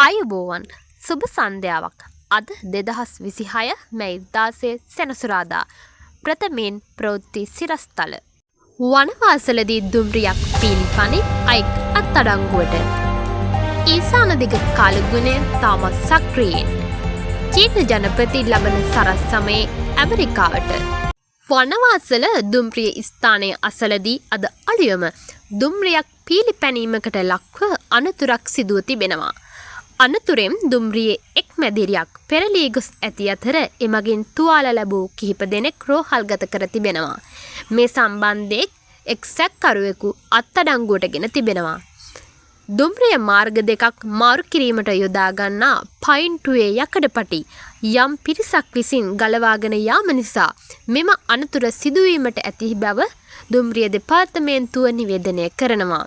ආයුබෝවන් සුබ සන්ධ්‍යාවක්. අද 2026 මැයි 16 සෙනසුරාදා. ප්‍රථමයෙන් ප්‍රවෘත්ති සිරස්තල. වනවාසලදී දුම්රියක් පීලිපනි අයෙක් අත්අඩංගුවට. ඊසාන දිග කාලගුණය තාමත් සක්‍රියෙන්. චීන ජනපති ලබන සරස් සමයේ ඇමරිකාවට. වනවාසල දුම්රිය ස්ථානයේ අසලදී අද අලුයම දුම්රියක් පීලිපැනීමකට ලක්ව අනතුරක් සිදුව තිබෙනවා. අනතුරෙන් දුම්රියේ එක් මැදිරියක් පෙරළී ගොස් ඇති අතර එමගින් තුවාල ලැබූ කිහිප දෙනෙක් රෝහල්ගත කර තිබෙනවා. මේ සම්බන්ධයෙන් එක් සැකකරුවෙකු අත්අඩංගුවටගෙන තිබෙනවා. දුම්රිය මාර්ග දෙකක් මාරු කිරීමට යොදා ගන්නා පයින්ටුවේ යකඩපටි යම් පිරිසක් විසින් ගලවාගෙන යාම නිසා මෙම අනතුර සිදුවීමට ඇති බව දුම්රිය දෙපාර්තමේන්තුව නිවේදනය කරනවා.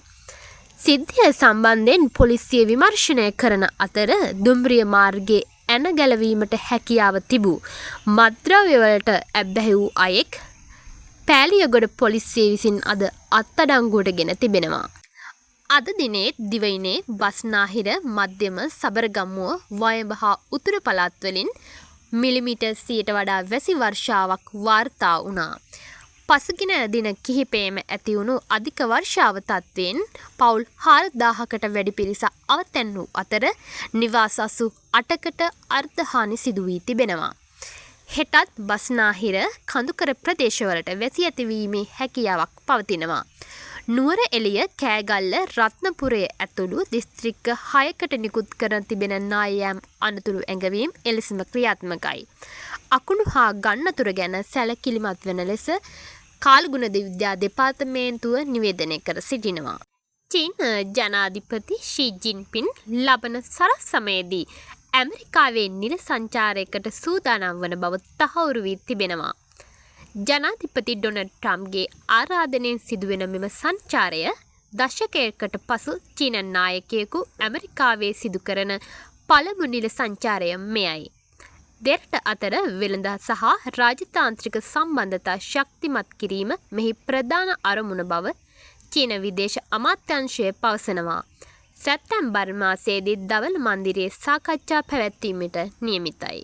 සිද්ධිය සම්බන්ධයෙන් පොලිසිය විමර්ශනය කරන අතර දුම්රිය මාර්ගයේ ඇන ගැලවීමට හැකියාව තිබූ මත්ද්‍රව්‍යවලට ඇබ්බැහි වූ අයෙක් පෑලියගොඩ පොලිසිය විසින් අද අත්අඩංගුවටගෙන තිබෙනවා. අද දිනේ දිවයිනේ බස්නාහිර මධ්‍යම සබරගමුව වයඹ හා උතුරු පළාත් වලින් මිලිමීටර් 100ට වඩා වැසි වර්ෂාවක් වාර්තා වුණා. පසුගින දින කිහිපෙම ඇති වුණු අධික වර්ෂාව තත්ත්වයෙන් පවුල් 4000කට වැඩි පිරිස අවතැන් වූ අතර නිවාස 88කට අර්ධ හානි සිදු වී තිබෙනවා. හෙටත් බස්නාහිර කඳුකර ප්‍රදේශවලට වැසි ඇතිවීමේ හැකියාවක් පවතිනවා. නුවර එළිය කෑගල්ල රත්නපුරය ඇතුළු දිස්ත්‍රික්ක 6කට නිකුත් කර තිබෙන නායම් අනතුරු ඇඟවීම් එලෙසම ක්‍රියාත්මකයි. අකුණු හා ගන්නතුර ගැන සැලකිලිමත් වන ලෙස කාල්ගුණ විද්‍යා දෙපාර්තමේන්තුව නිවේදනය කර සිටිනවා. චීන ජනාධිපති ෂී ජින්පින් ලබන සරස් සමයේදී ඇමරිකාවේ නිල සංචාරයකට සූදානම් වන බව තහවුරු වී තිබෙනවා. ජනාධිපති ඩොනල්ඩ් ට්‍රම්ප්ගේ ආරාධනයෙන් සිදුවෙන මෙම සංචාරය දශකයකට පසු චීන නායකයෙකු ඇමරිකාවේ සිදු කරන පළමු නිල සංචාරය මෙයයි. දෙරට අතර වෙළඳ සහ රාජතාන්ත්‍රික සම්බන්ධතා ශක්තිමත් කිරීම මෙහි ප්‍රධාන අරමුණ බව චීන විදේශ අමාත්‍යාංශය පවසනවා. සැප්තැම්බර් මාසයේදී දවල් මන්දිරයේ සාකච්ඡා පැවැත්වීමට නියමිතයි.